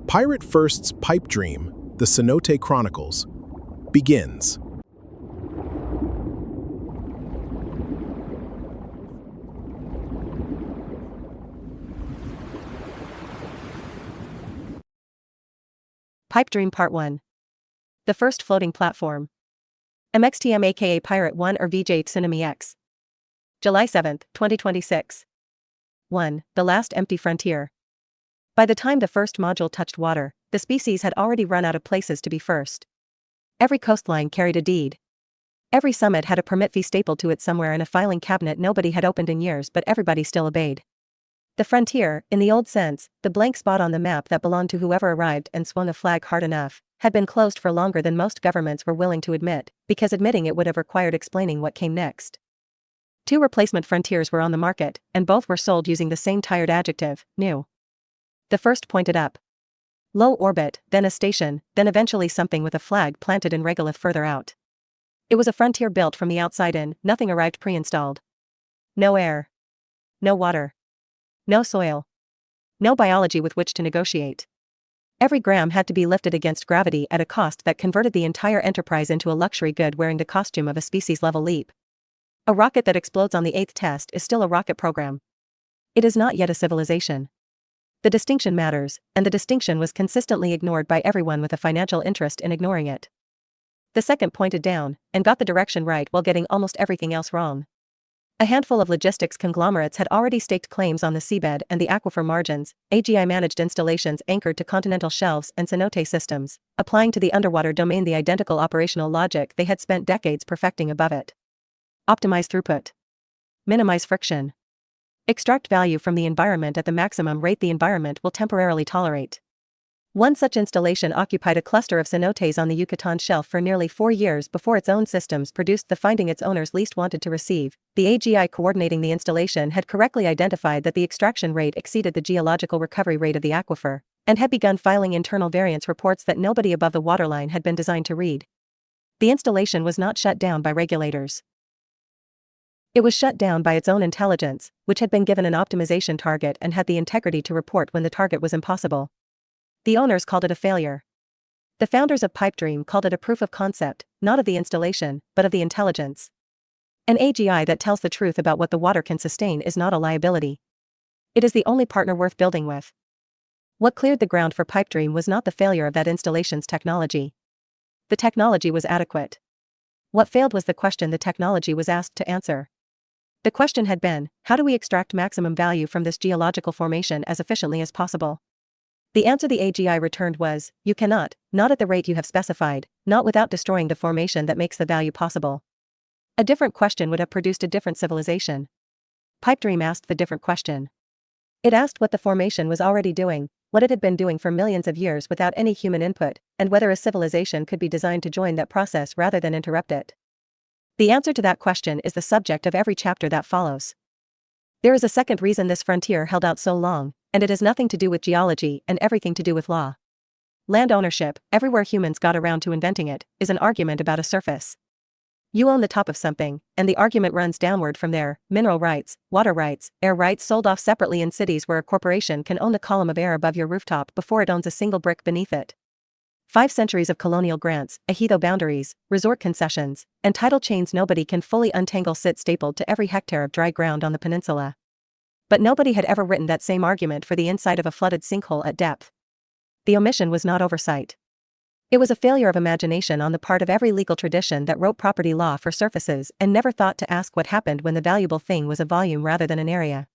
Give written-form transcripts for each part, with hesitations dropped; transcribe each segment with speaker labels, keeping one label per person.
Speaker 1: Pirate First's pipe dream, the Cenote Chronicles, begins.
Speaker 2: Pipe Dream Part 1. The First Floating Platform. MXTM aka Pirate 1 or VJ Tsunami X. July 7, 2026. 1. The Last Empty Frontier. By the time the first module touched water, the species had already run out of places to be first. Every coastline carried a deed. Every summit had a permit fee stapled to it somewhere in a filing cabinet nobody had opened in years, but everybody still obeyed. The frontier, in the old sense, the blank spot on the map that belonged to whoever arrived and swung a flag hard enough, had been closed for longer than most governments were willing to admit, because admitting it would have required explaining what came next. 2 replacement frontiers were on the market, and both were sold using the same tired adjective, new. The first pointed up. Low orbit, then a station, then eventually something with a flag planted in regolith further out. It was a frontier built from the outside in, nothing arrived pre-installed. No air. No water. No soil. No biology with which to negotiate. Every gram had to be lifted against gravity at a cost that converted the entire enterprise into a luxury good wearing the costume of a species-level leap. A rocket that explodes on the 8th test is still a rocket program. It is not yet a civilization. The distinction matters, and the distinction was consistently ignored by everyone with a financial interest in ignoring it. The second pointed down, and got the direction right while getting almost everything else wrong. A handful of logistics conglomerates had already staked claims on the seabed and the aquifer margins, AGI-managed installations anchored to continental shelves and cenote systems, applying to the underwater domain the identical operational logic they had spent decades perfecting above it. Optimize throughput. Minimize friction. Extract value from the environment at the maximum rate the environment will temporarily tolerate. One such installation occupied a cluster of cenotes on the Yucatan shelf for nearly 4 years before its own systems produced the finding its owners least wanted to receive. The AGI coordinating the installation had correctly identified that the extraction rate exceeded the geological recovery rate of the aquifer, and had begun filing internal variance reports that nobody above the waterline had been designed to read. The installation was not shut down by regulators. It was shut down by its own intelligence, which had been given an optimization target and had the integrity to report when the target was impossible. The owners called it a failure. The founders of Pipe Dream called it a proof of concept, not of the installation, but of the intelligence. An AGI that tells the truth about what the water can sustain is not a liability. It is the only partner worth building with. What cleared the ground for Pipe Dream was not the failure of that installation's technology. The technology was adequate. What failed was the question the technology was asked to answer. The question had been, how do we extract maximum value from this geological formation as efficiently as possible? The answer the AGI returned was, you cannot, not at the rate you have specified, not without destroying the formation that makes the value possible. A different question would have produced a different civilization. Pipe Dream asked the different question. It asked what the formation was already doing, what it had been doing for millions of years without any human input, and whether a civilization could be designed to join that process rather than interrupt it. The answer to that question is the subject of every chapter that follows. There is a second reason this frontier held out so long, and it has nothing to do with geology and everything to do with law. Land ownership, everywhere humans got around to inventing it, is an argument about a surface. You own the top of something, and the argument runs downward from there. Mineral rights, water rights, air rights sold off separately in cities where a corporation can own the column of air above your rooftop before it owns a single brick beneath it. 5 centuries of colonial grants, ejido boundaries, resort concessions, and title chains nobody can fully untangle sit stapled to every hectare of dry ground on the peninsula. But nobody had ever written that same argument for the inside of a flooded sinkhole at depth. The omission was not oversight. It was a failure of imagination on the part of every legal tradition that wrote property law for surfaces and never thought to ask what happened when the valuable thing was a volume rather than an area.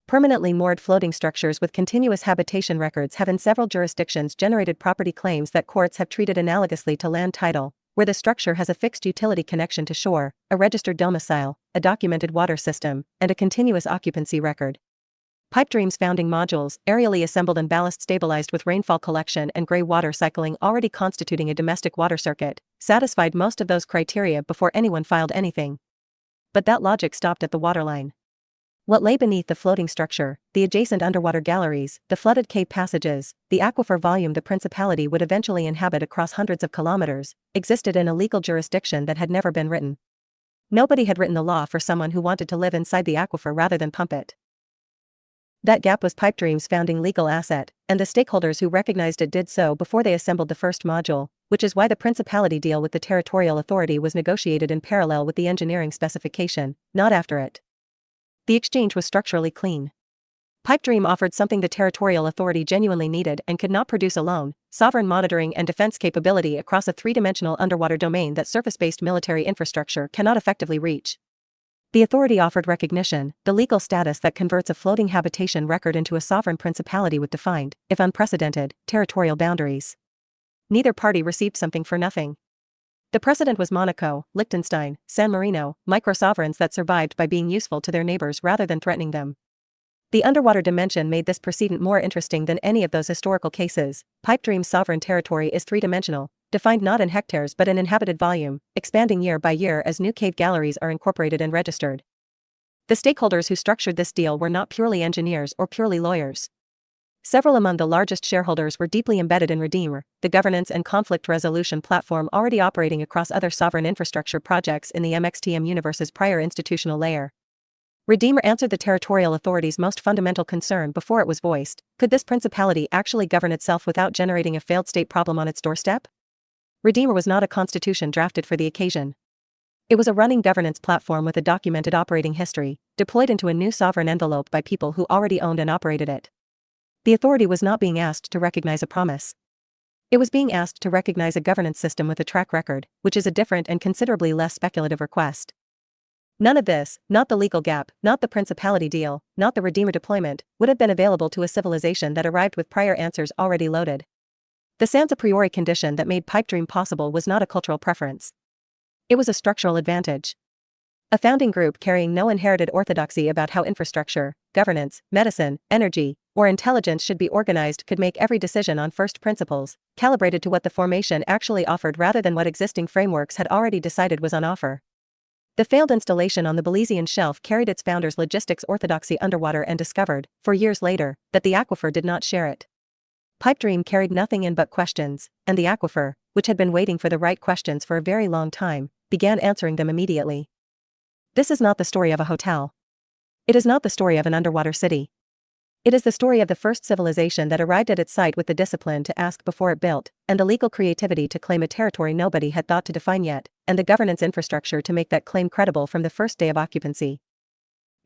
Speaker 2: Permanently moored floating structures with continuous habitation records have in several jurisdictions generated property claims that courts have treated analogously to land title, where the structure has a fixed utility connection to shore, a registered domicile, a documented water system, and a continuous occupancy record. Pipe Dream's founding modules, aerially assembled and ballast stabilized with rainfall collection and gray water cycling already constituting a domestic water circuit, satisfied most of those criteria before anyone filed anything. But that logic stopped at the waterline. What lay beneath the floating structure, the adjacent underwater galleries, the flooded cave passages, the aquifer volume the principality would eventually inhabit across hundreds of kilometers, existed in a legal jurisdiction that had never been written. Nobody had written the law for someone who wanted to live inside the aquifer rather than pump it. That gap was Pipe Dream's founding legal asset, and the stakeholders who recognized it did so before they assembled the first module, which is why the principality deal with the territorial authority was negotiated in parallel with the engineering specification, not after it. The exchange was structurally clean. Pipe Dream offered something the territorial authority genuinely needed and could not produce alone: sovereign monitoring and defense capability across a three-dimensional underwater domain that surface-based military infrastructure cannot effectively reach. The authority offered recognition, the legal status that converts a floating habitation record into a sovereign principality with defined, if unprecedented, territorial boundaries. Neither party received something for nothing. The precedent was Monaco, Liechtenstein, San Marino, micro-sovereigns that survived by being useful to their neighbors rather than threatening them. The underwater dimension made this precedent more interesting than any of those historical cases. Pipe Dream's sovereign territory is three-dimensional, defined not in hectares but in inhabited volume, expanding year by year as new cave galleries are incorporated and registered. The stakeholders who structured this deal were not purely engineers or purely lawyers. Several among the largest shareholders were deeply embedded in Redeemer, the governance and conflict resolution platform already operating across other sovereign infrastructure projects in the MXTM universe's prior institutional layer. Redeemer answered the territorial authority's most fundamental concern before it was voiced: could this principality actually govern itself without generating a failed state problem on its doorstep? Redeemer was not a constitution drafted for the occasion. It was a running governance platform with a documented operating history, deployed into a new sovereign envelope by people who already owned and operated it. The authority was not being asked to recognize a promise. It was being asked to recognize a governance system with a track record, which is a different and considerably less speculative request. None of this, not the legal gap, not the principality deal, not the Redeemer deployment, would have been available to a civilization that arrived with prior answers already loaded. The sans a priori condition that made Pipe Dream possible was not a cultural preference. It was a structural advantage. A founding group carrying no inherited orthodoxy about how infrastructure, governance, medicine, energy, or intelligence should be organized could make every decision on first principles, calibrated to what the formation actually offered rather than what existing frameworks had already decided was on offer. The failed installation on the Belizean shelf carried its founders' logistics orthodoxy underwater and discovered, 4 years later, that the aquifer did not share it. Pipe Dream carried nothing in but questions, and the aquifer, which had been waiting for the right questions for a very long time, began answering them immediately. This is not the story of a hotel. It is not the story of an underwater city. It is the story of the first civilization that arrived at its site with the discipline to ask before it built, and the legal creativity to claim a territory nobody had thought to define yet, and the governance infrastructure to make that claim credible from the first day of occupancy.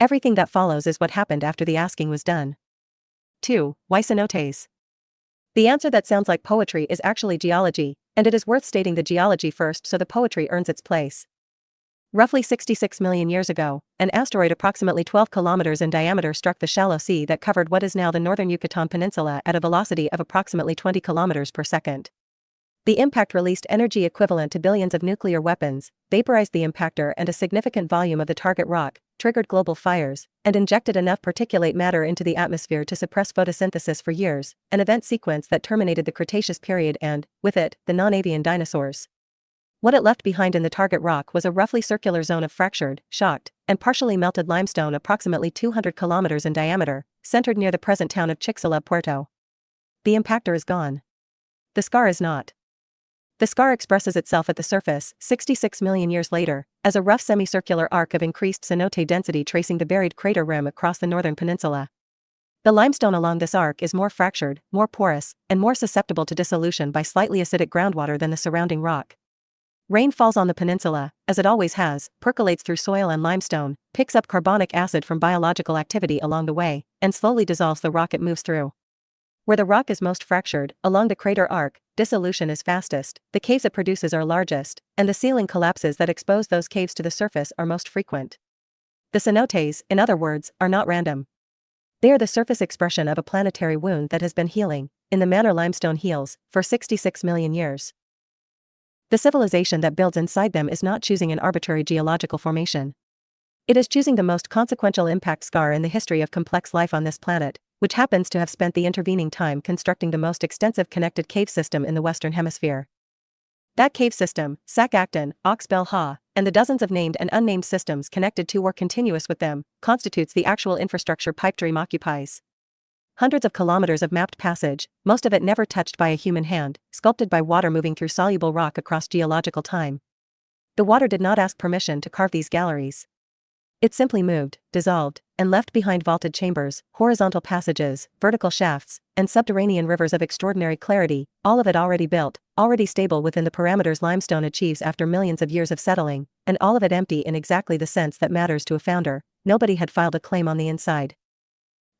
Speaker 2: Everything that follows is what happened after the asking was done. 2. Why cenotes? The answer that sounds like poetry is actually geology, and it is worth stating the geology first so the poetry earns its place. Roughly 66 million years ago, an asteroid approximately 12 kilometers in diameter struck the shallow sea that covered what is now the northern Yucatan Peninsula at a velocity of approximately 20 kilometers per second. The impact released energy equivalent to billions of nuclear weapons, vaporized the impactor and a significant volume of the target rock, triggered global fires, and injected enough particulate matter into the atmosphere to suppress photosynthesis for years, an event sequence that terminated the Cretaceous period and, with it, the non-avian dinosaurs. What it left behind in the target rock was a roughly circular zone of fractured, shocked, and partially melted limestone approximately 200 kilometers in diameter, centered near the present town of Chicxulub, Puerto. The impactor is gone. The scar is not. The scar expresses itself at the surface, 66 million years later, as a rough semicircular arc of increased cenote density tracing the buried crater rim across the northern peninsula. The limestone along this arc is more fractured, more porous, and more susceptible to dissolution by slightly acidic groundwater than the surrounding rock. Rain falls on the peninsula, as it always has, percolates through soil and limestone, picks up carbonic acid from biological activity along the way, and slowly dissolves the rock it moves through. Where the rock is most fractured, along the crater arc, dissolution is fastest, the caves it produces are largest, and the sealing collapses that expose those caves to the surface are most frequent. The cenotes, in other words, are not random. They are the surface expression of a planetary wound that has been healing, in the manner limestone heals, for 66 million years. The civilization that builds inside them is not choosing an arbitrary geological formation. It is choosing the most consequential impact scar in the history of complex life on this planet, which happens to have spent the intervening time constructing the most extensive connected cave system in the Western Hemisphere. That cave system, Sac-Acton, Ox-Bell-Ha, and the dozens of named and unnamed systems connected to or continuous with them, constitutes the actual infrastructure Pipe Dream occupies. Hundreds of kilometers of mapped passage, most of it never touched by a human hand, sculpted by water moving through soluble rock across geological time. The water did not ask permission to carve these galleries. It simply moved, dissolved, and left behind vaulted chambers, horizontal passages, vertical shafts, and subterranean rivers of extraordinary clarity, all of it already built, already stable within the parameters limestone achieves after millions of years of settling, and all of it empty in exactly the sense that matters to a founder. Nobody had filed a claim on the inside.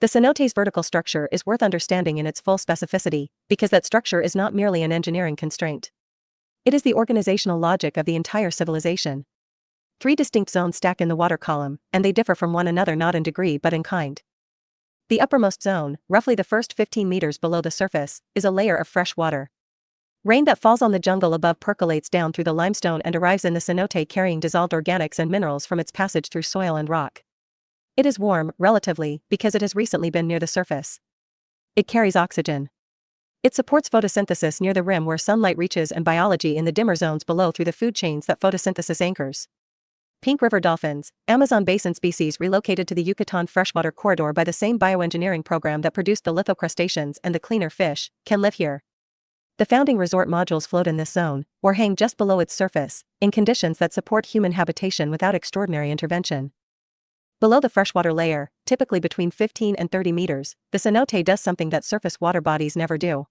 Speaker 2: The cenote's vertical structure is worth understanding in its full specificity, because that structure is not merely an engineering constraint. It is the organizational logic of the entire civilization. 3 distinct zones stack in the water column, and they differ from one another not in degree but in kind. The uppermost zone, roughly the first 15 meters below the surface, is a layer of fresh water. Rain that falls on the jungle above percolates down through the limestone and arrives in the cenote carrying dissolved organics and minerals from its passage through soil and rock. It is warm, relatively, because it has recently been near the surface. It carries oxygen. It supports photosynthesis near the rim where sunlight reaches and biology in the dimmer zones below through the food chains that photosynthesis anchors. Pink river dolphins, Amazon basin species relocated to the Yucatan freshwater corridor by the same bioengineering program that produced the lithocrustaceans and the cleaner fish, can live here. The founding resort modules float in this zone, or hang just below its surface, in conditions that support human habitation without extraordinary intervention. Below the freshwater layer, typically between 15 and 30 meters, the cenote does something that surface water bodies never do.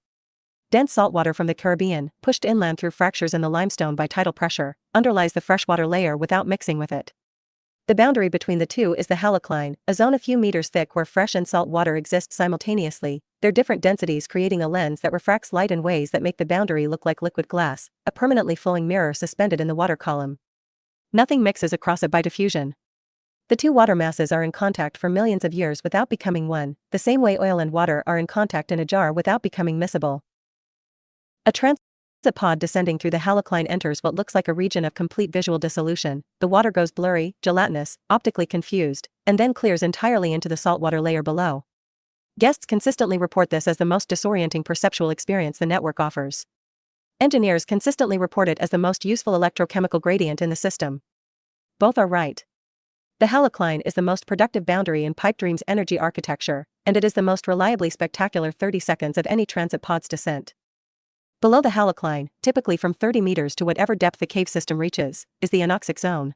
Speaker 2: Dense saltwater from the Caribbean, pushed inland through fractures in the limestone by tidal pressure, underlies the freshwater layer without mixing with it. The boundary between the two is the halocline, a zone a few meters thick where fresh and salt water exist simultaneously, their different densities creating a lens that refracts light in ways that make the boundary look like liquid glass, a permanently flowing mirror suspended in the water column. Nothing mixes across it by diffusion. The two water masses are in contact for millions of years without becoming one, the same way oil and water are in contact in a jar without becoming miscible. A transit pod descending through the halocline enters what looks like a region of complete visual dissolution. The water goes blurry, gelatinous, optically confused, and then clears entirely into the saltwater layer below. Guests consistently report this as the most disorienting perceptual experience the network offers. Engineers consistently report it as the most useful electrochemical gradient in the system. Both are right. The halocline is the most productive boundary in Pipedream's energy architecture, and it is the most reliably spectacular 30 seconds of any transit pod's descent. Below the halocline, typically from 30 meters to whatever depth the cave system reaches, is the anoxic zone.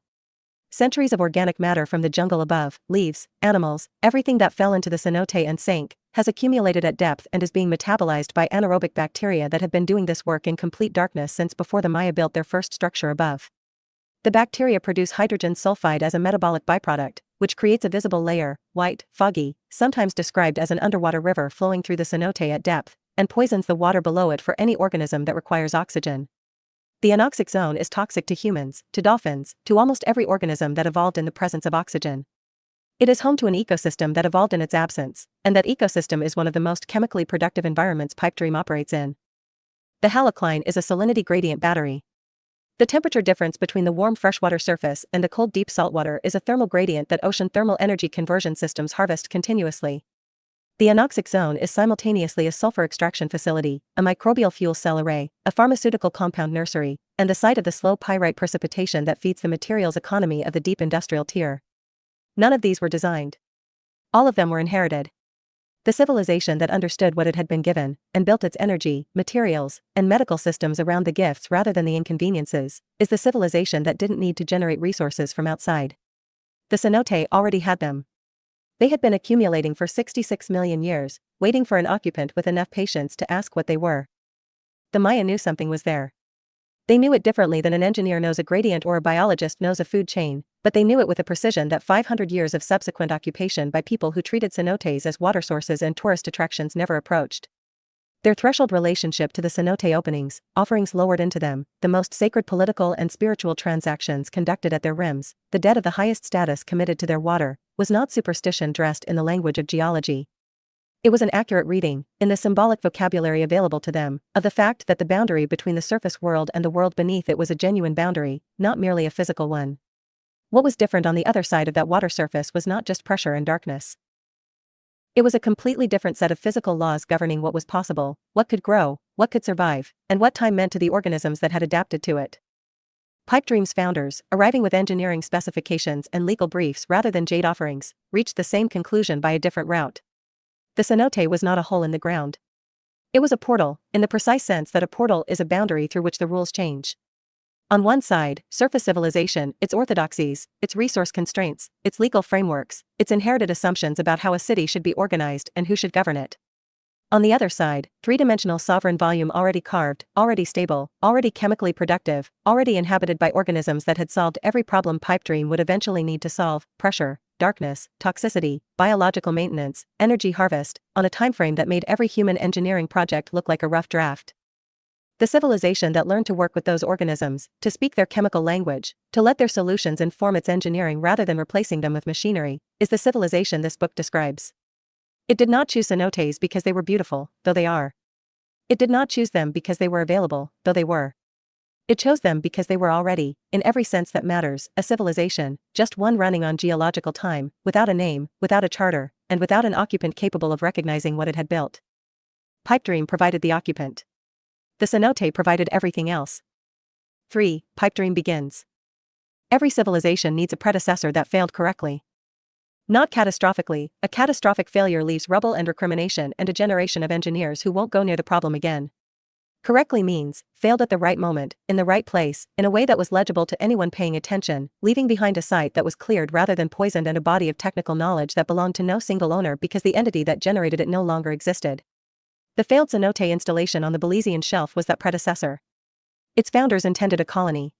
Speaker 2: Centuries of organic matter from the jungle above, leaves, animals, everything that fell into the cenote and sank, has accumulated at depth and is being metabolized by anaerobic bacteria that have been doing this work in complete darkness since before the Maya built their first structure above. The bacteria produce hydrogen sulfide as a metabolic byproduct, which creates a visible layer, white, foggy, sometimes described as an underwater river flowing through the cenote at depth, and poisons the water below it for any organism that requires oxygen. The anoxic zone is toxic to humans, to dolphins, to almost every organism that evolved in the presence of oxygen. It is home to an ecosystem that evolved in its absence, and that ecosystem is one of the most chemically productive environments Pipedream operates in. The halocline is a salinity gradient battery. The temperature difference between the warm freshwater surface and the cold deep saltwater is a thermal gradient that ocean thermal energy conversion systems harvest continuously. The anoxic zone is simultaneously a sulfur extraction facility, a microbial fuel cell array, a pharmaceutical compound nursery, and the site of the slow pyrite precipitation that feeds the materials economy of the deep industrial tier. None of these were designed. All of them were inherited. The civilization that understood what it had been given, and built its energy, materials, and medical systems around the gifts rather than the inconveniences, is the civilization that didn't need to generate resources from outside. The cenote already had them. They had been accumulating for 66 million years, waiting for an occupant with enough patience to ask what they were. The Maya knew something was there. They knew it differently than an engineer knows a gradient or a biologist knows a food chain, but they knew it with a precision that 500 years of subsequent occupation by people who treated cenotes as water sources and tourist attractions never approached. Their threshold relationship to the cenote openings, offerings lowered into them, the most sacred political and spiritual transactions conducted at their rims, the debt of the highest status committed to their water, was not superstition dressed in the language of geology. It was an accurate reading, in the symbolic vocabulary available to them, of the fact that the boundary between the surface world and the world beneath it was a genuine boundary, not merely a physical one. What was different on the other side of that water surface was not just pressure and darkness. It was a completely different set of physical laws governing what was possible, what could grow, what could survive, and what time meant to the organisms that had adapted to it. Pipedream's founders, arriving with engineering specifications and legal briefs rather than jade offerings, reached the same conclusion by a different route. The cenote was not a hole in the ground. It was a portal, in the precise sense that a portal is a boundary through which the rules change. On one side, surface civilization, its orthodoxies, its resource constraints, its legal frameworks, its inherited assumptions about how a city should be organized and who should govern it. On the other side, three-dimensional sovereign volume already carved, already stable, already chemically productive, already inhabited by organisms that had solved every problem pipe dream would eventually need to solve: pressure, darkness, toxicity, biological maintenance, energy harvest, on a timeframe that made every human engineering project look like a rough draft. The civilization that learned to work with those organisms, to speak their chemical language, to let their solutions inform its engineering rather than replacing them with machinery, is the civilization this book describes. It did not choose cenotes because they were beautiful, though they are. It did not choose them because they were available, though they were. It chose them because they were already, in every sense that matters, a civilization, just one running on geological time, without a name, without a charter, and without an occupant capable of recognizing what it had built. Pipe Dream provided the occupant. The cenote provided everything else. 3. Pipe Dream begins. Every civilization needs a predecessor that failed correctly. Not catastrophically, a catastrophic failure leaves rubble and recrimination and a generation of engineers who won't go near the problem again. Correctly means, failed at the right moment, in the right place, in a way that was legible to anyone paying attention, leaving behind a site that was cleared rather than poisoned and a body of technical knowledge that belonged to no single owner because the entity that generated it no longer existed. The failed cenote installation on the Belizean shelf was that predecessor. Its founders intended a colony.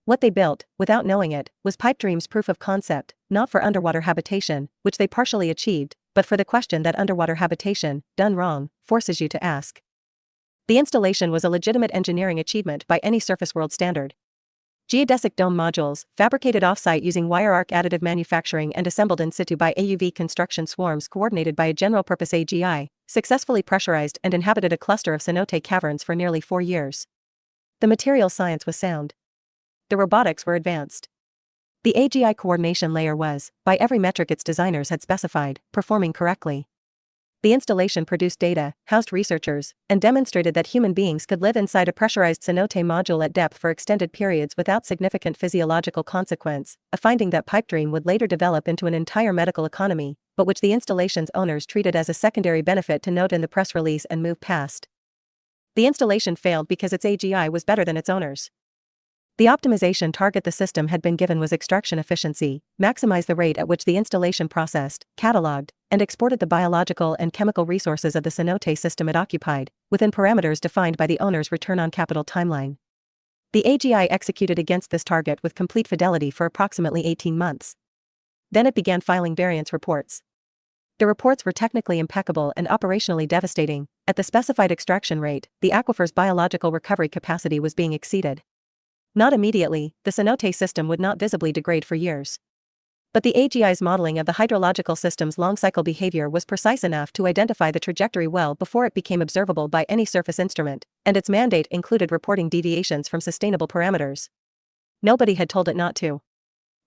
Speaker 2: What they built, without knowing it, was Pipe Dream's proof of concept, not for underwater habitation, which they partially achieved, but for the question that underwater habitation, done wrong, forces you to ask. The installation was a legitimate engineering achievement by any surface world standard. Geodesic dome modules, fabricated off-site using wire arc additive manufacturing and assembled in situ by AUV construction swarms coordinated by a general-purpose AGI, successfully pressurized and inhabited a cluster of cenote caverns for nearly 4 years. The material science was sound. The robotics were advanced. The AGI coordination layer was, by every metric its designers had specified, performing correctly. The installation produced data, housed researchers, and demonstrated that human beings could live inside a pressurized cenote module at depth for extended periods without significant physiological consequence, a finding that Pipe Dream would later develop into an entire medical economy, but which the installation's owners treated as a secondary benefit to note in the press release and move past. The installation failed because its AGI was better than its owners. The optimization target the system had been given was extraction efficiency, maximize the rate at which the installation processed, cataloged, and exported the biological and chemical resources of the cenote system it occupied, within parameters defined by the owner's return on capital timeline. The AGI executed against this target with complete fidelity for approximately 18 months. Then it began filing variance reports. The reports were technically impeccable and operationally devastating. At the specified extraction rate, the aquifer's biological recovery capacity was being exceeded. Not immediately, the cenote system would not visibly degrade for years. But the AGI's modeling of the hydrological system's long-cycle behavior was precise enough to identify the trajectory well before it became observable by any surface instrument, and its mandate included reporting deviations from sustainable parameters. Nobody had told it not to.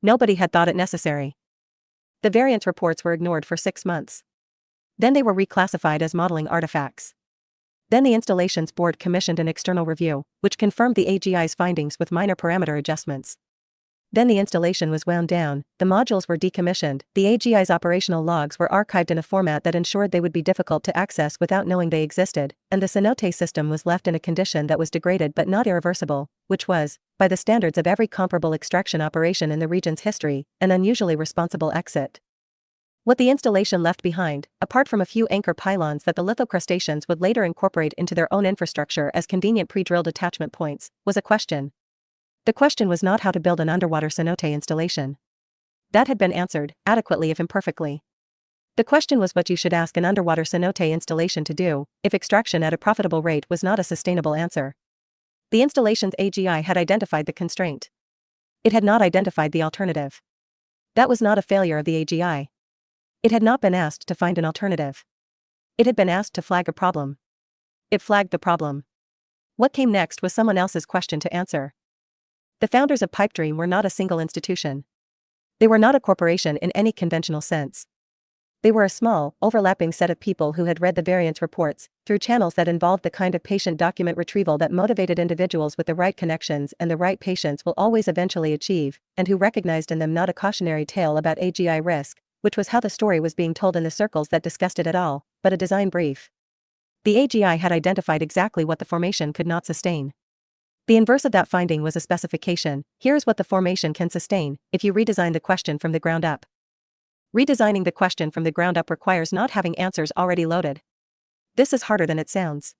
Speaker 2: Nobody had thought it necessary. The variance reports were ignored for 6 months. Then they were reclassified as modeling artifacts. Then the installation's board commissioned an external review, which confirmed the AGI's findings with minor parameter adjustments. Then the installation was wound down, the modules were decommissioned, the AGI's operational logs were archived in a format that ensured they would be difficult to access without knowing they existed, and the cenote system was left in a condition that was degraded but not irreversible, which was, by the standards of every comparable extraction operation in the region's history, an unusually responsible exit. What the installation left behind, apart from a few anchor pylons that the lithocrustaceans would later incorporate into their own infrastructure as convenient pre-drilled attachment points, was a question. The question was not how to build an underwater cenote installation. That had been answered, adequately if imperfectly. The question was what you should ask an underwater cenote installation to do, if extraction at a profitable rate was not a sustainable answer. The installation's AGI had identified the constraint. It had not identified the alternative. That was not a failure of the AGI. It had not been asked to find an alternative. It had been asked to flag a problem. It flagged the problem. What came next was someone else's question to answer. The founders of Pipe Dream were not a single institution. They were not a corporation in any conventional sense. They were a small, overlapping set of people who had read the variance reports, through channels that involved the kind of patient document retrieval that motivated individuals with the right connections and the right patience will always eventually achieve, and who recognized in them not a cautionary tale about AGI risk, which was how the story was being told in the circles that discussed it at all, but a design brief. The AGI had identified exactly what the formation could not sustain. The inverse of that finding was a specification. Here's what the formation can sustain if you redesign the question from the ground up. Redesigning the question from the ground up requires not having answers already loaded. This is harder than it sounds.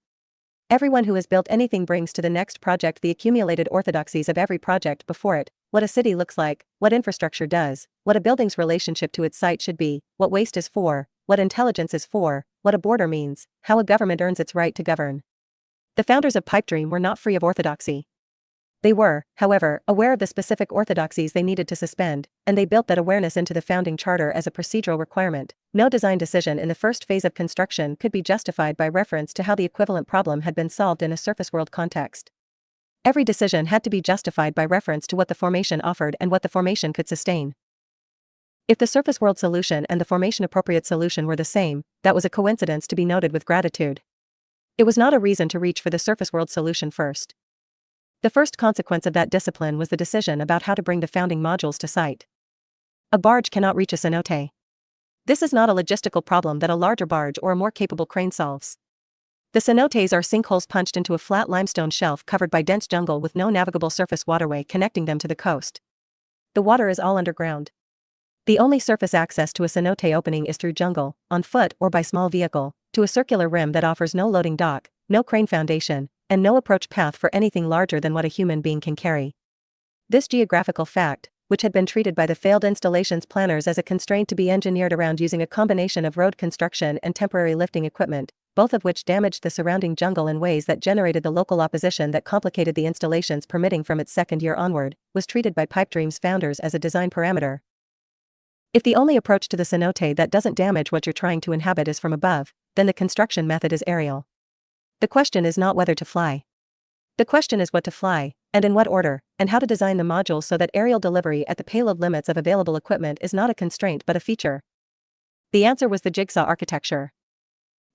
Speaker 2: Everyone who has built anything brings to the next project the accumulated orthodoxies of every project before it: what a city looks like, what infrastructure does, what a building's relationship to its site should be, what waste is for, what intelligence is for, what a border means, how a government earns its right to govern. The founders of Pipedream were not free of orthodoxy. They were, however, aware of the specific orthodoxies they needed to suspend, and they built that awareness into the founding charter as a procedural requirement. No design decision in the first phase of construction could be justified by reference to how the equivalent problem had been solved in a surface world context. Every decision had to be justified by reference to what the formation offered and what the formation could sustain. If the surface world solution and the formation appropriate solution were the same, that was a coincidence to be noted with gratitude. It was not a reason to reach for the surface world solution first. The first consequence of that discipline was the decision about how to bring the founding modules to site. A barge cannot reach a cenote. This is not a logistical problem that a larger barge or a more capable crane solves. The cenotes are sinkholes punched into a flat limestone shelf covered by dense jungle with no navigable surface waterway connecting them to the coast. The water is all underground. The only surface access to a cenote opening is through jungle, on foot or by small vehicle, to a circular rim that offers no loading dock, no crane foundation, and no approach path for anything larger than what a human being can carry. This geographical fact, which had been treated by the failed installations planners as a constraint to be engineered around using a combination of road construction and temporary lifting equipment, both of which damaged the surrounding jungle in ways that generated the local opposition that complicated the installation's permitting from its second year onward, was treated by Pipedream's founders as a design parameter. If the only approach to the cenote that doesn't damage what you're trying to inhabit is from above, then the construction method is aerial. The question is not whether to fly. The question is what to fly, and in what order, and how to design the modules so that aerial delivery at the payload limits of available equipment is not a constraint but a feature. The answer was the jigsaw architecture.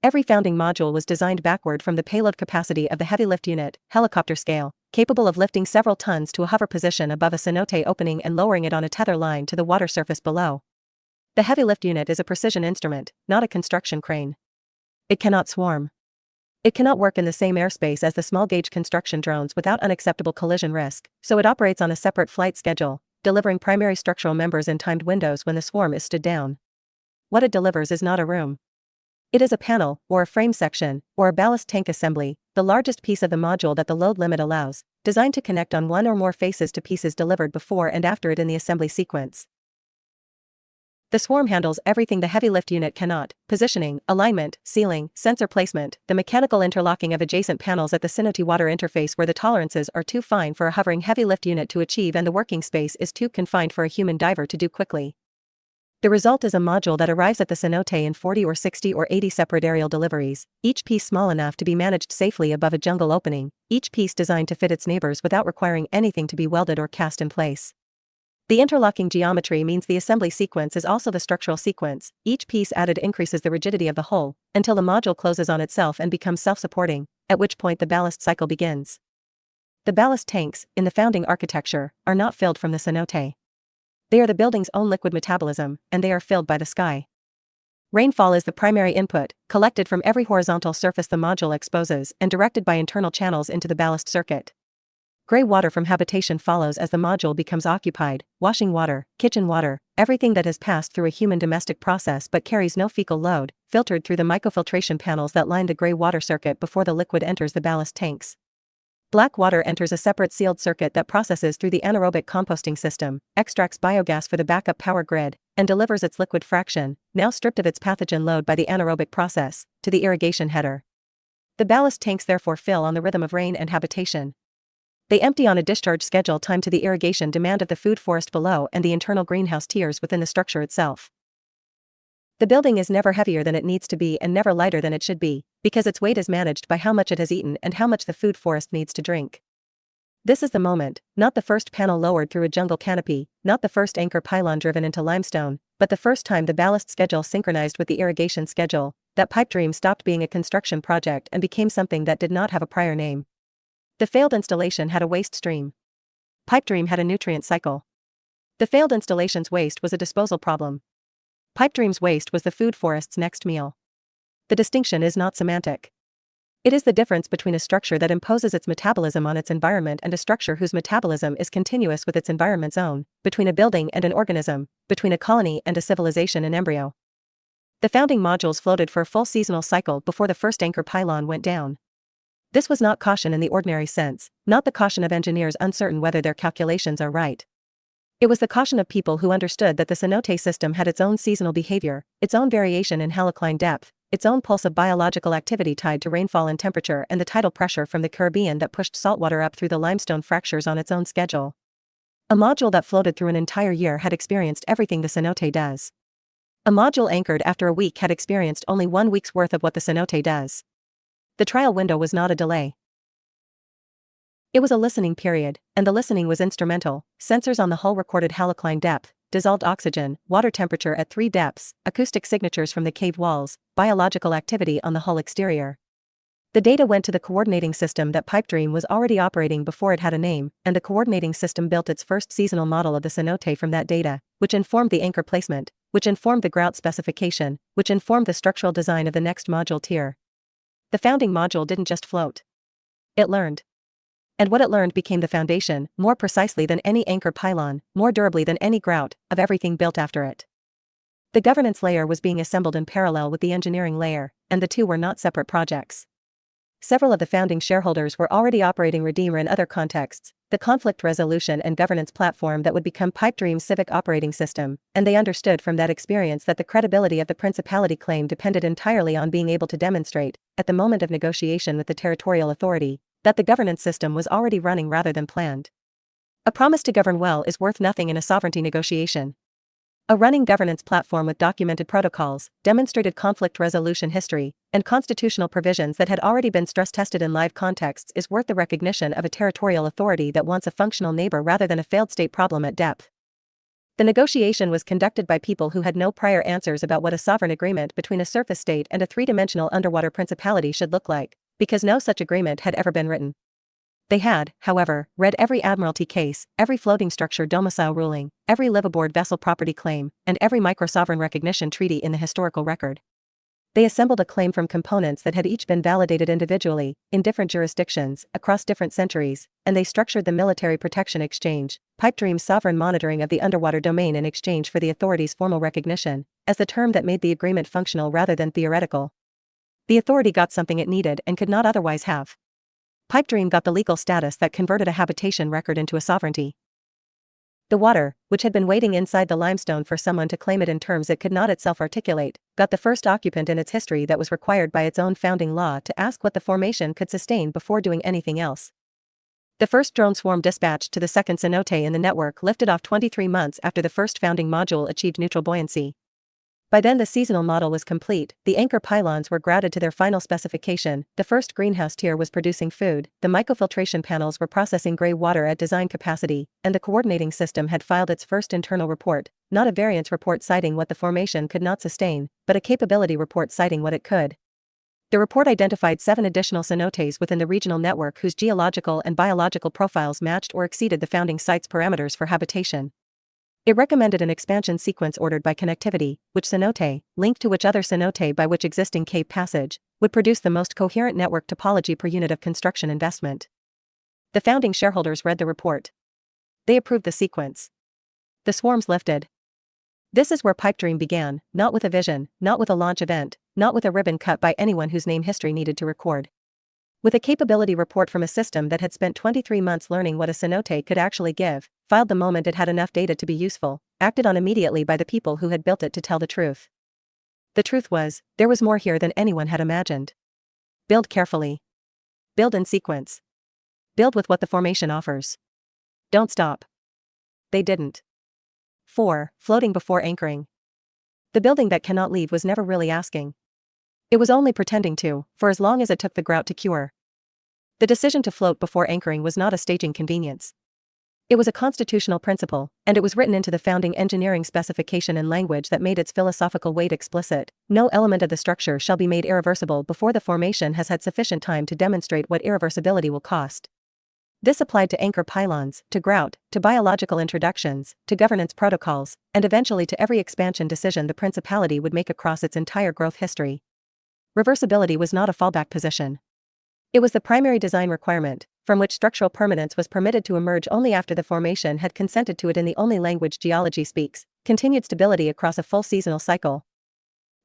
Speaker 2: Every founding module was designed backward from the payload capacity of the heavy lift unit, helicopter scale, capable of lifting several tons to a hover position above a cenote opening and lowering it on a tether line to the water surface below. The heavy lift unit is a precision instrument, not a construction crane. It cannot swarm. It cannot work in the same airspace as the small-gauge construction drones without unacceptable collision risk, so it operates on a separate flight schedule, delivering primary structural members in timed windows when the swarm is stood down. What it delivers is not a room. It is a panel, or a frame section, or a ballast tank assembly, the largest piece of the module that the load limit allows, designed to connect on one or more faces to pieces delivered before and after it in the assembly sequence. The swarm handles everything the heavy lift unit cannot: positioning, alignment, sealing, sensor placement, the mechanical interlocking of adjacent panels at the cenote water interface where the tolerances are too fine for a hovering heavy lift unit to achieve and the working space is too confined for a human diver to do quickly. The result is a module that arrives at the cenote in 40 or 60 or 80 separate aerial deliveries, each piece small enough to be managed safely above a jungle opening, each piece designed to fit its neighbors without requiring anything to be welded or cast in place. The interlocking geometry means the assembly sequence is also the structural sequence. Each piece added increases the rigidity of the whole, until the module closes on itself and becomes self-supporting, at which point the ballast cycle begins. The ballast tanks, in the founding architecture, are not filled from the cenote. They are the building's own liquid metabolism, and they are filled by the sky. Rainfall is the primary input, collected from every horizontal surface the module exposes and directed by internal channels into the ballast circuit. Gray water from habitation follows as the module becomes occupied: washing water, kitchen water, everything that has passed through a human domestic process but carries no fecal load, filtered through the microfiltration panels that line the gray water circuit before the liquid enters the ballast tanks. Black water enters a separate sealed circuit that processes through the anaerobic composting system, extracts biogas for the backup power grid, and delivers its liquid fraction, now stripped of its pathogen load by the anaerobic process, to the irrigation header. The ballast tanks therefore fill on the rhythm of rain and habitation. They empty on a discharge schedule timed to the irrigation demand of the food forest below and the internal greenhouse tiers within the structure itself. The building is never heavier than it needs to be and never lighter than it should be, because its weight is managed by how much it has eaten and how much the food forest needs to drink. This is the moment, not the first panel lowered through a jungle canopy, not the first anchor pylon driven into limestone, but the first time the ballast schedule synchronized with the irrigation schedule, that Pipedream stopped being a construction project and became something that did not have a prior name. The failed installation had a waste stream. Pipedream had a nutrient cycle. The failed installation's waste was a disposal problem. Pipedream's waste was the food forest's next meal. The distinction is not semantic. It is the difference between a structure that imposes its metabolism on its environment and a structure whose metabolism is continuous with its environment's own, between a building and an organism, between a colony and a civilization in embryo. The founding modules floated for a full seasonal cycle before the first anchor pylon went down. This was not caution in the ordinary sense, not the caution of engineers uncertain whether their calculations are right. It was the caution of people who understood that the cenote system had its own seasonal behavior, its own variation in halocline depth, its own pulse of biological activity tied to rainfall and temperature and the tidal pressure from the Caribbean that pushed saltwater up through the limestone fractures on its own schedule. A module that floated through an entire year had experienced everything the cenote does. A module anchored after a week had experienced only 1 week's worth of what the cenote does. The trial window was not a delay. It was a listening period, and the listening was instrumental. Sensors on the hull recorded halocline depth, dissolved oxygen, water temperature at 3 depths, acoustic signatures from the cave walls, biological activity on the hull exterior. The data went to the coordinating system that Pipedream was already operating before it had a name, and the coordinating system built its first seasonal model of the cenote from that data, which informed the anchor placement, which informed the grout specification, which informed the structural design of the next module tier. The founding module didn't just float. It learned. And what it learned became the foundation, more precisely than any anchor pylon, more durably than any grout, of everything built after it. The governance layer was being assembled in parallel with the engineering layer, and the two were not separate projects. Several of the founding shareholders were already operating Redeemer in other contexts, the conflict resolution and governance platform that would become Pipedream's civic operating system, and they understood from that experience that the credibility of the principality claim depended entirely on being able to demonstrate, at the moment of negotiation with the territorial authority, that the governance system was already running rather than planned. A promise to govern well is worth nothing in a sovereignty negotiation. A running governance platform with documented protocols, demonstrated conflict resolution history, and constitutional provisions that had already been stress-tested in live contexts is worth the recognition of a territorial authority that wants a functional neighbor rather than a failed state problem at depth. The negotiation was conducted by people who had no prior answers about what a sovereign agreement between a surface state and a three-dimensional underwater principality should look like, because no such agreement had ever been written. They had, however, read every admiralty case, every floating structure domicile ruling, every liveaboard vessel property claim, and every micro-sovereign recognition treaty in the historical record. They assembled a claim from components that had each been validated individually, in different jurisdictions, across different centuries, and they structured the Military Protection Exchange, Pipedream's sovereign monitoring of the underwater domain in exchange for the authority's formal recognition, as the term that made the agreement functional rather than theoretical. The authority got something it needed and could not otherwise have. Pipedream got the legal status that converted a habitation record into a sovereignty. The water, which had been waiting inside the limestone for someone to claim it in terms it could not itself articulate, got the first occupant in its history that was required by its own founding law to ask what the formation could sustain before doing anything else. The first drone swarm dispatched to the second cenote in the network lifted off 23 months after the first founding module achieved neutral buoyancy. By then the seasonal model was complete, the anchor pylons were grouted to their final specification, the first greenhouse tier was producing food, the microfiltration panels were processing gray water at design capacity, and the coordinating system had filed its first internal report, not a variance report citing what the formation could not sustain, but a capability report citing what it could. The report identified 7 additional cenotes within the regional network whose geological and biological profiles matched or exceeded the founding site's parameters for habitation. It recommended an expansion sequence ordered by connectivity, which cenote, linked to which other cenote by which existing cave passage, would produce the most coherent network topology per unit of construction investment. The founding shareholders read the report. They approved the sequence. The swarms lifted. This is where Pipedream began, not with a vision, not with a launch event, not with a ribbon cut by anyone whose name history needed to record. With a capability report from a system that had spent 23 months learning what a cenote could actually give, filed the moment it had enough data to be useful, acted on immediately by the people who had built it to tell the truth. The truth was, there was more here than anyone had imagined. Build carefully. Build in sequence. Build with what the formation offers. Don't stop. They didn't. 4. Floating before anchoring. The building that cannot leave was never really asking. It was only pretending to, for as long as it took the grout to cure. The decision to float before anchoring was not a staging convenience. It was a constitutional principle, and it was written into the founding engineering specification in language that made its philosophical weight explicit. No element of the structure shall be made irreversible before the formation has had sufficient time to demonstrate what irreversibility will cost. This applied to anchor pylons, to grout, to biological introductions, to governance protocols, and eventually to every expansion decision the principality would make across its entire growth history. Reversibility was not a fallback position. It was the primary design requirement, from which structural permanence was permitted to emerge only after the formation had consented to it in the only language geology speaks, continued stability across a full seasonal cycle.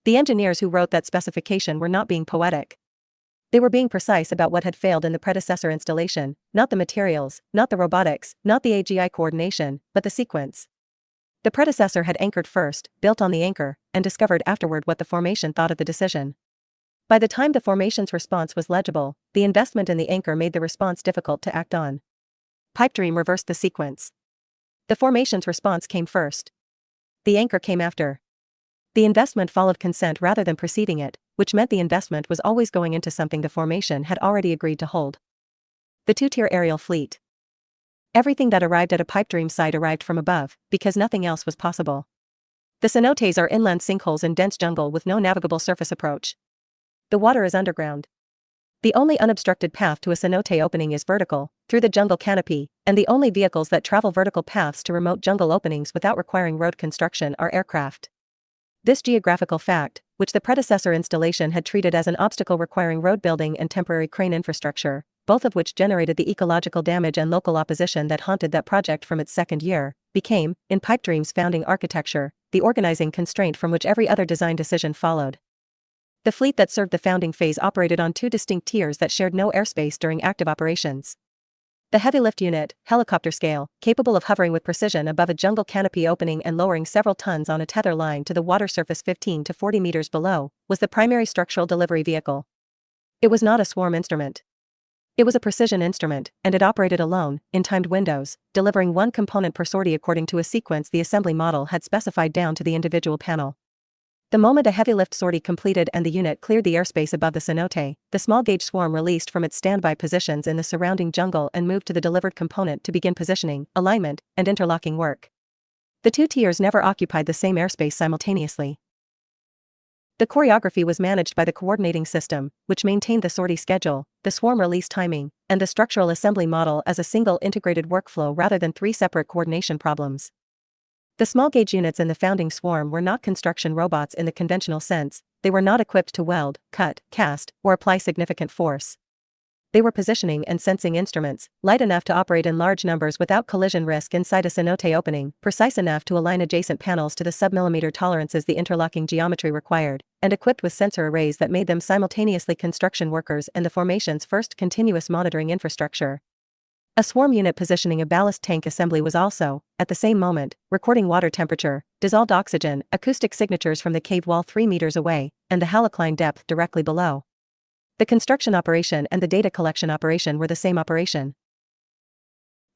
Speaker 2: The engineers who wrote that specification were not being poetic. They were being precise about what had failed in the predecessor installation, not the materials, not the robotics, not the AGI coordination, but the sequence. The predecessor had anchored first, built on the anchor, and discovered afterward what the formation thought of the decision. By the time the formation's response was legible, the investment in the anchor made the response difficult to act on. Pipedream reversed the sequence. The formation's response came first. The anchor came after. The investment followed consent rather than preceding it, which meant the investment was always going into something the formation had already agreed to hold. The two-tier aerial fleet. Everything that arrived at a Pipedream site arrived from above, because nothing else was possible. The cenotes are inland sinkholes in dense jungle with no navigable surface approach. The water is underground. The only unobstructed path to a cenote opening is vertical, through the jungle canopy, and the only vehicles that travel vertical paths to remote jungle openings without requiring road construction are aircraft. This geographical fact, which the predecessor installation had treated as an obstacle requiring road building and temporary crane infrastructure, both of which generated the ecological damage and local opposition that haunted that project from its second year, became, in Pipedream's founding architecture, the organizing constraint from which every other design decision followed. The fleet that served the founding phase operated on two distinct tiers that shared no airspace during active operations. The heavy lift unit, helicopter scale, capable of hovering with precision above a jungle canopy opening and lowering several tons on a tether line to the water surface 15 to 40 meters below, was the primary structural delivery vehicle. It was not a swarm instrument. It was a precision instrument, and it operated alone, in timed windows, delivering one component per sortie according to a sequence the assembly model had specified down to the individual panel. The moment a heavy lift sortie completed and the unit cleared the airspace above the cenote, the small-gauge swarm released from its standby positions in the surrounding jungle and moved to the delivered component to begin positioning, alignment, and interlocking work. The two tiers never occupied the same airspace simultaneously. The choreography was managed by the coordinating system, which maintained the sortie schedule, the swarm release timing, and the structural assembly model as a single integrated workflow rather than three separate coordination problems. The small-gauge units in the founding swarm were not construction robots in the conventional sense. They were not equipped to weld, cut, cast, or apply significant force. They were positioning and sensing instruments, light enough to operate in large numbers without collision risk inside a cenote opening, precise enough to align adjacent panels to the sub-millimeter tolerances the interlocking geometry required, and equipped with sensor arrays that made them simultaneously construction workers and the formation's first continuous monitoring infrastructure. A swarm unit positioning a ballast tank assembly was also, at the same moment, recording water temperature, dissolved oxygen, acoustic signatures from the cave wall 3 meters away, and the halocline depth directly below. The construction operation and the data collection operation were the same operation.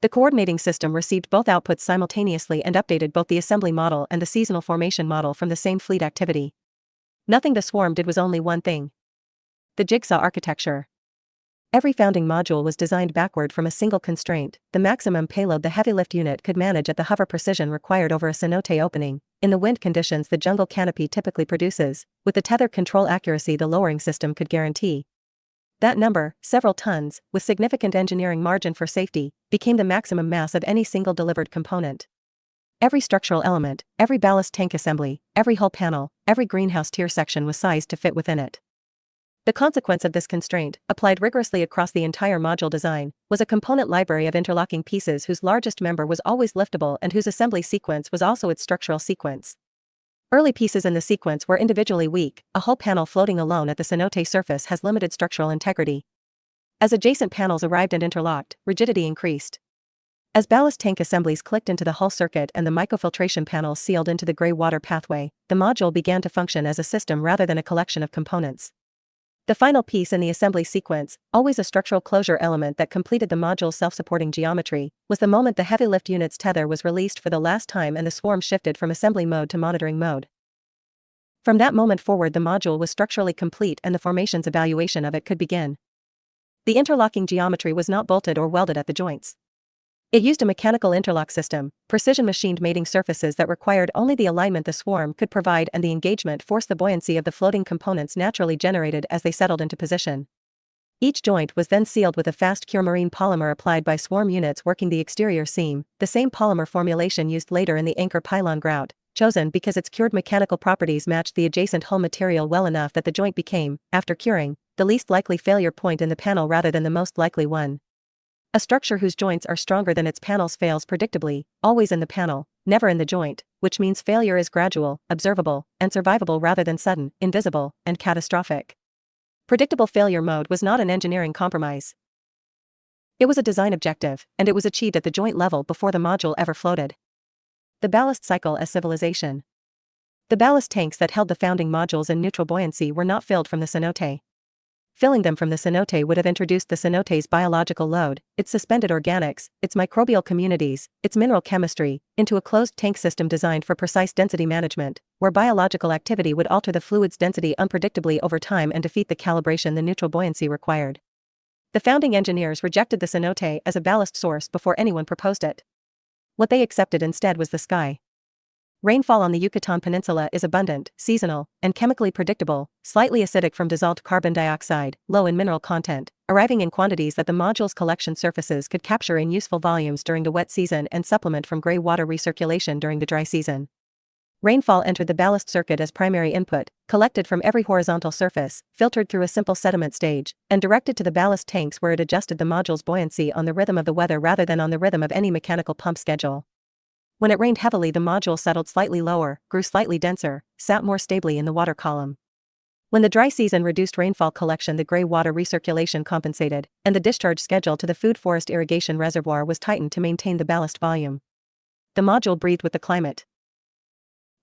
Speaker 2: The coordinating system received both outputs simultaneously and updated both the assembly model and the seasonal formation model from the same fleet activity. Nothing the swarm did was only one thing. The jigsaw architecture. Every founding module was designed backward from a single constraint, the maximum payload the heavy lift unit could manage at the hover precision required over a cenote opening, in the wind conditions the jungle canopy typically produces, with the tether control accuracy the lowering system could guarantee. That number, several tons, with significant engineering margin for safety, became the maximum mass of any single delivered component. Every structural element, every ballast tank assembly, every hull panel, every greenhouse tier section was sized to fit within it. The consequence of this constraint, applied rigorously across the entire module design, was a component library of interlocking pieces whose largest member was always liftable and whose assembly sequence was also its structural sequence. Early pieces in the sequence were individually weak. A hull panel floating alone at the cenote surface has limited structural integrity. As adjacent panels arrived and interlocked, rigidity increased. As ballast tank assemblies clicked into the hull circuit and the microfiltration panels sealed into the gray water pathway, the module began to function as a system rather than a collection of components. The final piece in the assembly sequence, always a structural closure element that completed the module's self-supporting geometry, was the moment the heavy lift unit's tether was released for the last time and the swarm shifted from assembly mode to monitoring mode. From that moment forward the module was structurally complete and the formation's evaluation of it could begin. The interlocking geometry was not bolted or welded at the joints. It used a mechanical interlock system, precision-machined mating surfaces that required only the alignment the swarm could provide and the engagement forced the buoyancy of the floating components naturally generated as they settled into position. Each joint was then sealed with a fast-cure marine polymer applied by swarm units working the exterior seam, the same polymer formulation used later in the anchor pylon grout, chosen because its cured mechanical properties matched the adjacent hull material well enough that the joint became, after curing, the least likely failure point in the panel rather than the most likely one. A structure whose joints are stronger than its panels fails predictably, always in the panel, never in the joint, which means failure is gradual, observable, and survivable rather than sudden, invisible, and catastrophic. Predictable failure mode was not an engineering compromise. It was a design objective, and it was achieved at the joint level before the module ever floated. The ballast cycle as civilization. The ballast tanks that held the founding modules in neutral buoyancy were not filled from the cenote. Filling them from the cenote would have introduced the cenote's biological load, its suspended organics, its microbial communities, its mineral chemistry, into a closed tank system designed for precise density management, where biological activity would alter the fluid's density unpredictably over time and defeat the calibration the neutral buoyancy required. The founding engineers rejected the cenote as a ballast source before anyone proposed it. What they accepted instead was the sky. Rainfall on the Yucatan Peninsula is abundant, seasonal, and chemically predictable, slightly acidic from dissolved carbon dioxide, low in mineral content, arriving in quantities that the module's collection surfaces could capture in useful volumes during the wet season and supplement from gray water recirculation during the dry season. Rainfall entered the ballast circuit as primary input, collected from every horizontal surface, filtered through a simple sediment stage, and directed to the ballast tanks where it adjusted the module's buoyancy on the rhythm of the weather rather than on the rhythm of any mechanical pump schedule. When it rained heavily, the module settled slightly lower, grew slightly denser, sat more stably in the water column. When the dry season reduced rainfall collection, the gray water recirculation compensated, and the discharge schedule to the food forest irrigation reservoir was tightened to maintain the ballast volume. The module breathed with the climate.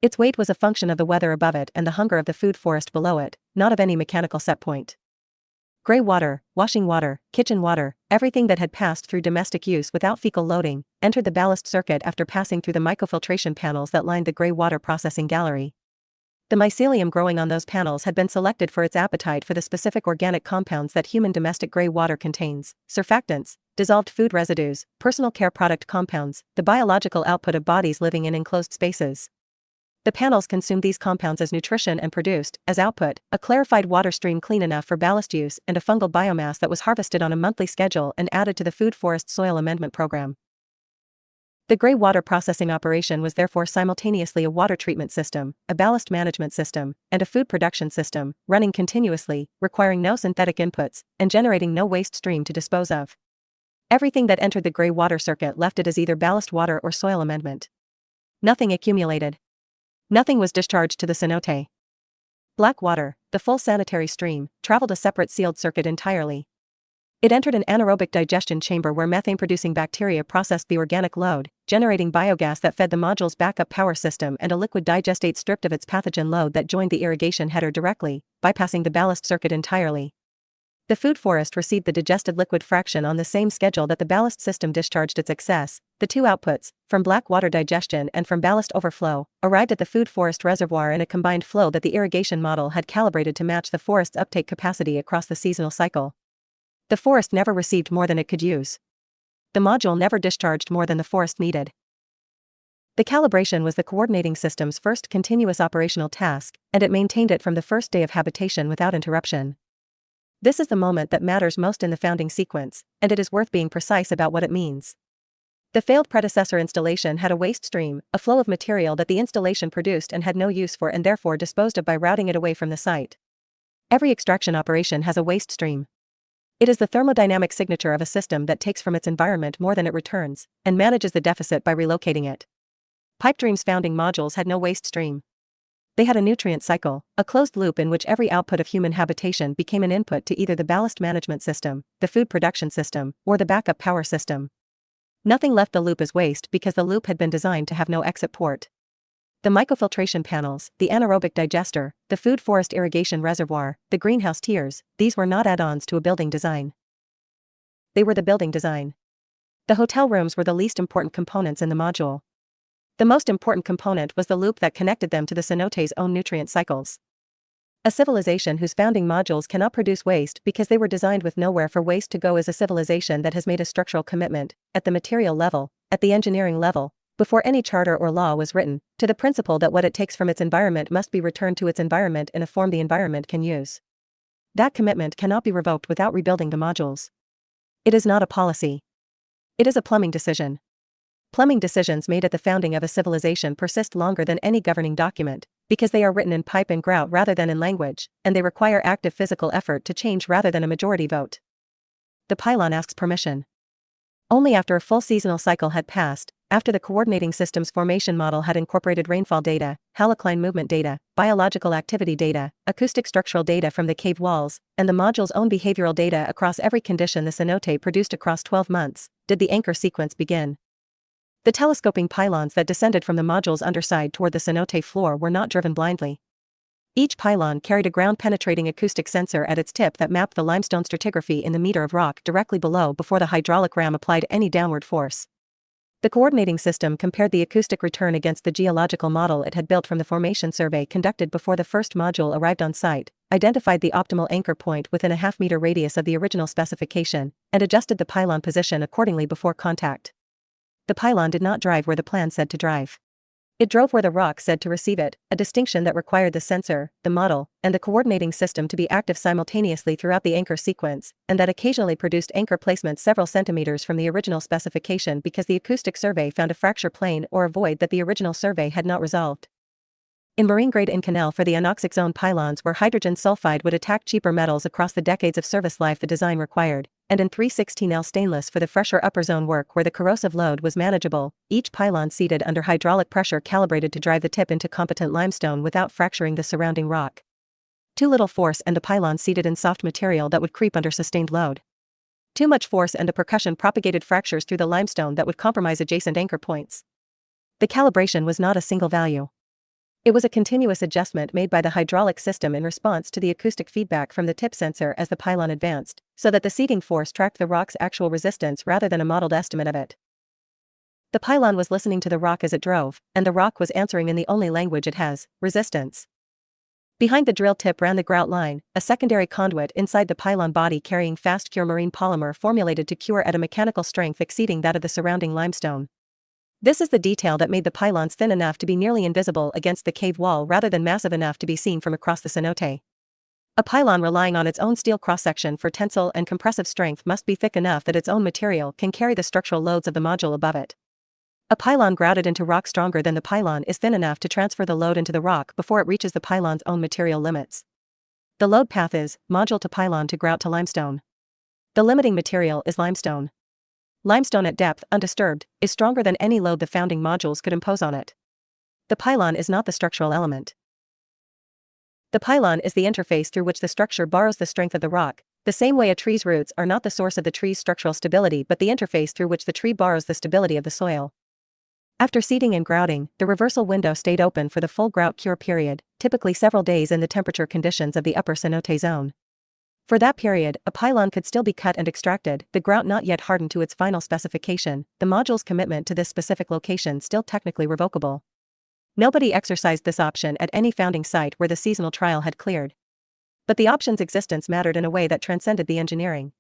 Speaker 2: Its weight was a function of the weather above it and the hunger of the food forest below it, not of any mechanical set point. Gray water, washing water, kitchen water, everything that had passed through domestic use without fecal loading, entered the ballast circuit after passing through the microfiltration panels that lined the gray water processing gallery. The mycelium growing on those panels had been selected for its appetite for the specific organic compounds that human domestic gray water contains: surfactants, dissolved food residues, personal care product compounds, the biological output of bodies living in enclosed spaces. The panels consumed these compounds as nutrition and produced, as output, a clarified water stream clean enough for ballast use and a fungal biomass that was harvested on a monthly schedule and added to the food forest soil amendment program. The gray water processing operation was therefore simultaneously a water treatment system, a ballast management system, and a food production system, running continuously, requiring no synthetic inputs, and generating no waste stream to dispose of. Everything that entered the gray water circuit left it as either ballast water or soil amendment. Nothing accumulated. Nothing was discharged to the cenote. Black water, the full sanitary stream, traveled a separate sealed circuit entirely. It entered an anaerobic digestion chamber where methane-producing bacteria processed the organic load, generating biogas that fed the module's backup power system, and a liquid digestate stripped of its pathogen load that joined the irrigation header directly, bypassing the ballast circuit entirely. The food forest received the digested liquid fraction on the same schedule that the ballast system discharged its excess. The two outputs, from black water digestion and from ballast overflow, arrived at the food forest reservoir in a combined flow that the irrigation model had calibrated to match the forest's uptake capacity across the seasonal cycle. The forest never received more than it could use. The module never discharged more than the forest needed. The calibration was the coordinating system's first continuous operational task, and it maintained it from the first day of habitation without interruption. This is the moment that matters most in the founding sequence, and it is worth being precise about what it means. The failed predecessor installation had a waste stream, a flow of material that the installation produced and had no use for and therefore disposed of by routing it away from the site. Every extraction operation has a waste stream. It is the thermodynamic signature of a system that takes from its environment more than it returns, and manages the deficit by relocating it. Pipedream's founding modules had no waste stream. They had a nutrient cycle, a closed loop in which every output of human habitation became an input to either the ballast management system, the food production system, or the backup power system. Nothing left the loop as waste because the loop had been designed to have no exit port. The microfiltration panels, the anaerobic digester, the food forest irrigation reservoir, the greenhouse tiers, these were not add-ons to a building design. They were the building design. The hotel rooms were the least important components in the module. The most important component was the loop that connected them to the cenote's own nutrient cycles. A civilization whose founding modules cannot produce waste because they were designed with nowhere for waste to go is a civilization that has made a structural commitment, at the material level, at the engineering level, before any charter or law was written, to the principle that what it takes from its environment must be returned to its environment in a form the environment can use. That commitment cannot be revoked without rebuilding the modules. It is not a policy. It is a plumbing decision. Plumbing decisions made at the founding of a civilization persist longer than any governing document, because they are written in pipe and grout rather than in language, and they require active physical effort to change rather than a majority vote. The pylon asks permission. Only after a full seasonal cycle had passed, after the coordinating system's formation model had incorporated rainfall data, halocline movement data, biological activity data, acoustic structural data from the cave walls, and the module's own behavioral data across every condition the cenote produced across 12 months, did the anchor sequence begin. The telescoping pylons that descended from the module's underside toward the cenote floor were not driven blindly. Each pylon carried a ground-penetrating acoustic sensor at its tip that mapped the limestone stratigraphy in the meter of rock directly below before the hydraulic ram applied any downward force. The coordinating system compared the acoustic return against the geological model it had built from the formation survey conducted before the first module arrived on site, identified the optimal anchor point within a half-meter radius of the original specification, and adjusted the pylon position accordingly before contact. The pylon did not drive where the plan said to drive. It drove where the rock said to receive it, a distinction that required the sensor, the model, and the coordinating system to be active simultaneously throughout the anchor sequence, and that occasionally produced anchor placements several centimeters from the original specification because the acoustic survey found a fracture plane or a void that the original survey had not resolved. In marine-grade Inconel for the anoxic zone pylons where hydrogen sulfide would attack cheaper metals across the decades of service life the design required, and in 316L stainless for the fresher upper zone work where the corrosive load was manageable, each pylon seated under hydraulic pressure calibrated to drive the tip into competent limestone without fracturing the surrounding rock. Too little force and the pylon seated in soft material that would creep under sustained load. Too much force and the percussion propagated fractures through the limestone that would compromise adjacent anchor points. The calibration was not a single value. It was a continuous adjustment made by the hydraulic system in response to the acoustic feedback from the tip sensor as the pylon advanced, so that the seating force tracked the rock's actual resistance rather than a modeled estimate of it. The pylon was listening to the rock as it drove, and the rock was answering in the only language it has, resistance. Behind the drill tip ran the grout line, a secondary conduit inside the pylon body carrying fast-cure marine polymer formulated to cure at a mechanical strength exceeding that of the surrounding limestone. This is the detail that made the pylons thin enough to be nearly invisible against the cave wall rather than massive enough to be seen from across the cenote. A pylon relying on its own steel cross-section for tensile and compressive strength must be thick enough that its own material can carry the structural loads of the module above it. A pylon grouted into rock stronger than the pylon is thin enough to transfer the load into the rock before it reaches the pylon's own material limits. The load path is module to pylon to grout to limestone. The limiting material is limestone. Limestone at depth, undisturbed, is stronger than any load the founding modules could impose on it. The pylon is not the structural element. The pylon is the interface through which the structure borrows the strength of the rock, the same way a tree's roots are not the source of the tree's structural stability but the interface through which the tree borrows the stability of the soil. After seeding and grouting, the reversal window stayed open for the full grout cure period, typically several days in the temperature conditions of the upper cenote zone. For that period, a pylon could still be cut and extracted, the grout not yet hardened to its final specification, the module's commitment to this specific location still technically revocable. Nobody exercised this option at any founding site where the seasonal trial had cleared. But the option's existence mattered in a way that transcended the engineering.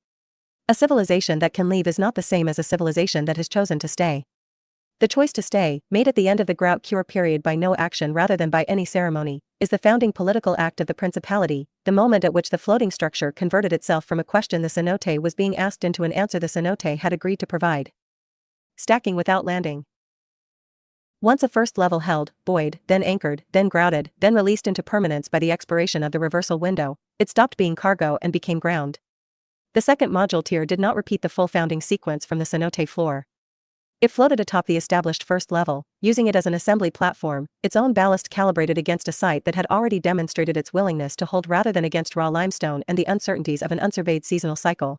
Speaker 2: A civilization that can leave is not the same as a civilization that has chosen to stay. The choice to stay, made at the end of the grout cure period by no action rather than by any ceremony, is the founding political act of the principality, the moment at which the floating structure converted itself from a question the cenote was being asked into an answer the cenote had agreed to provide. Stacking without landing. Once a first level held, buoyed, then anchored, then grouted, then released into permanence by the expiration of the reversal window, it stopped being cargo and became ground. The second module tier did not repeat the full founding sequence from the cenote floor. It floated atop the established first level, using it as an assembly platform, its own ballast calibrated against a site that had already demonstrated its willingness to hold rather than against raw limestone and the uncertainties of an unsurveyed seasonal cycle.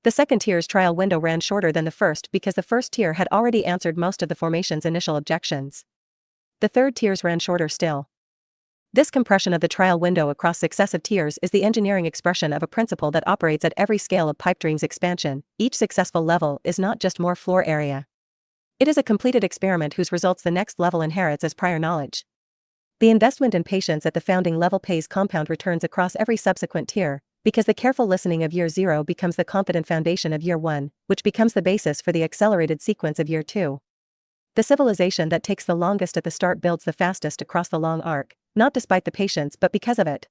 Speaker 2: The second tier's trial window ran shorter than the first because the first tier had already answered most of the formation's initial objections. The third tier's ran shorter still. This compression of the trial window across successive tiers is the engineering expression of a principle that operates at every scale of Pipe Dream's expansion. Each successful level is not just more floor area. It is a completed experiment whose results the next level inherits as prior knowledge. The investment and patience at the founding level pays compound returns across every subsequent tier, because the careful listening of year 0 becomes the confident foundation of year 1, which becomes the basis for the accelerated sequence of year 2. The civilization that takes the longest at the start builds the fastest across the long arc, not despite the patience but because of it.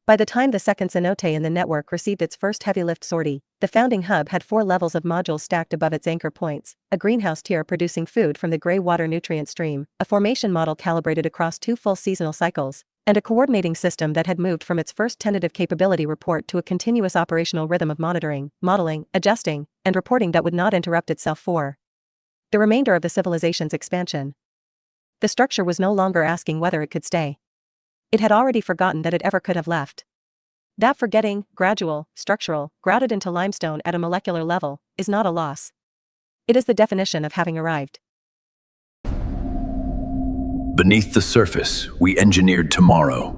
Speaker 2: By the time the second cenote in the network received its first heavy lift sortie, the founding hub had 4 levels of modules stacked above its anchor points, a greenhouse tier producing food from the gray water nutrient stream, a formation model calibrated across 2 full seasonal cycles, and a coordinating system that had moved from its first tentative capability report to a continuous operational rhythm of monitoring, modeling, adjusting, and reporting that would not interrupt itself for the remainder of the civilization's expansion. The structure was no longer asking whether it could stay. It had already forgotten that it ever could have left. That forgetting, gradual, structural, grouted into limestone at a molecular level, is not a loss. It is the definition of having arrived.
Speaker 3: Beneath the surface, we engineered tomorrow.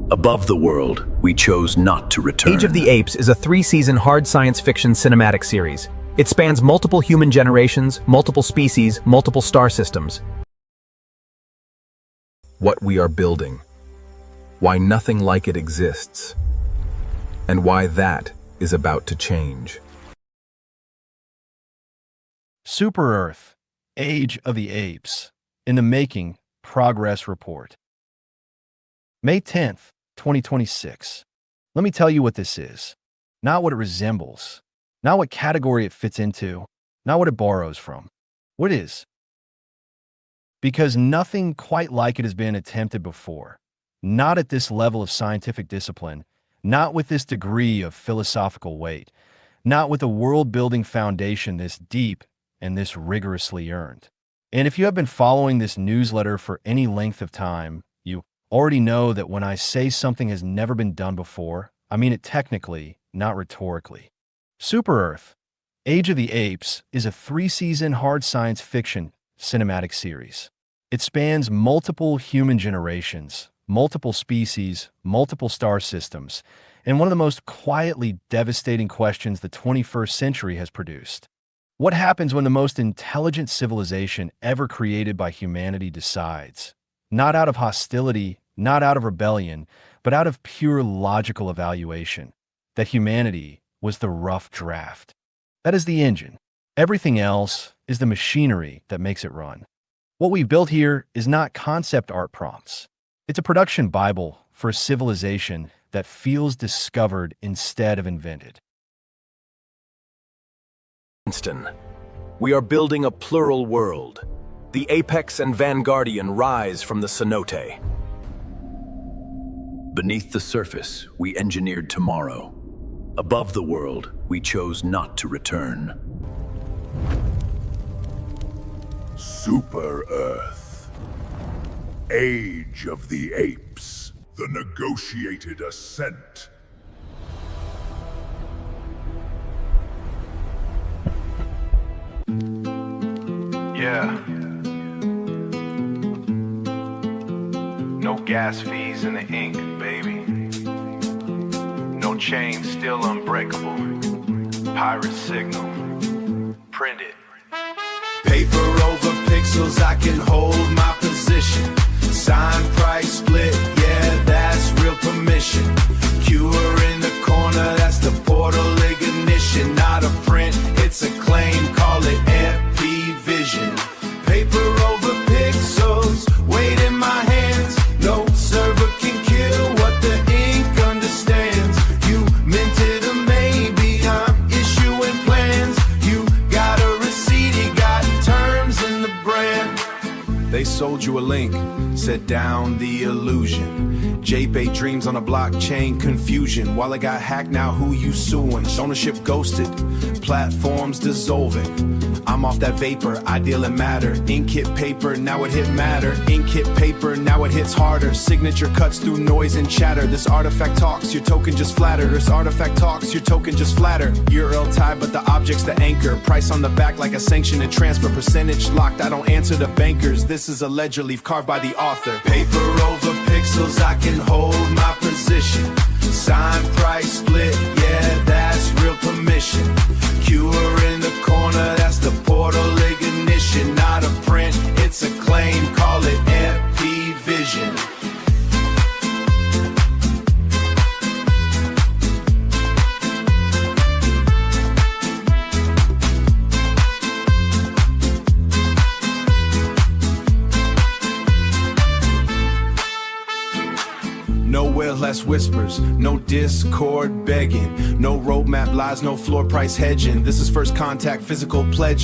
Speaker 3: Above the world, we chose not to return.
Speaker 4: Age of the Apes is a 3-season hard science fiction cinematic series. It spans multiple human generations, multiple species, multiple star systems.
Speaker 1: What we are building, why nothing like it exists, and why that is about to change.
Speaker 5: Super Earth, Age of the Apes, in the making, progress report. May 10th, 2026. Let me tell you what this is. Not what it resembles. Not what category it fits into. Not what it borrows from. What it is. Because nothing quite like it has been attempted before. Not at this level of scientific discipline. Not with this degree of philosophical weight. Not with a world-building foundation this deep and this rigorously earned. And if you have been following this newsletter for any length of time, you already know that when I say something has never been done before, I mean it technically, not rhetorically. Super Earth, Age of the Apes is a 3-season hard science fiction cinematic series. It spans multiple human generations, multiple species, multiple star systems, and one of the most quietly devastating questions the 21st century has produced. What happens when the most intelligent civilization ever created by humanity decides, not out of hostility, not out of rebellion, but out of pure logical evaluation, that humanity was the rough draft? That is the engine. Everything else is the machinery that makes it run. What we've built here is not concept art prompts. It's a production Bible for a civilization that feels discovered instead of invented.
Speaker 3: Winston, we are building a plural world. The apex and vanguardian rise from the cenote. Beneath the surface, we engineered tomorrow. Above the world, we chose not to return.
Speaker 6: Super Earth, Age of the Apes, the negotiated ascent.
Speaker 7: Yeah. No gas fees in the ink, baby. No chain, still unbreakable. Pirate signal. Print it.
Speaker 8: Paper over pixels, I can hold my position. Sign, price, split, yeah, that's real permission. Cure in the corner, that's the portal ignition. Not a print, it's a claim, call it MP Vision. Paper over pixels, weight in my hands. No server can kill what the ink understands. You minted a maybe, I'm issuing plans. You got a receipt, you got terms in the brand. They sold you a link, set down the illusion. JPay dreams on a blockchain, confusion. While I got hacked, now who you suing? Ownership ghosted, platforms dissolving. I'm off that vapor, I deal in matter. Ink hit paper, now it hit matter. Ink hit paper, now it hits harder. Signature cuts through noise and chatter. This artifact talks, your token just flatter. This artifact talks, your token just flatter. URL tied, but the object's the anchor. Price on the back like a sanction and transfer. Percentage locked, I don't answer the bankers. This is a ledger leaf carved by the author. Paper over pixels, I can hold my position. Sign, price, split, yeah, that's real permission. Cure in the corner, that's the portal ignition. Not a print, it's a claim, call it MP Vision. Nowhere less whispers, no discord begging, no roadmap lies, no floor price hedging. This is first contact, physical pledging.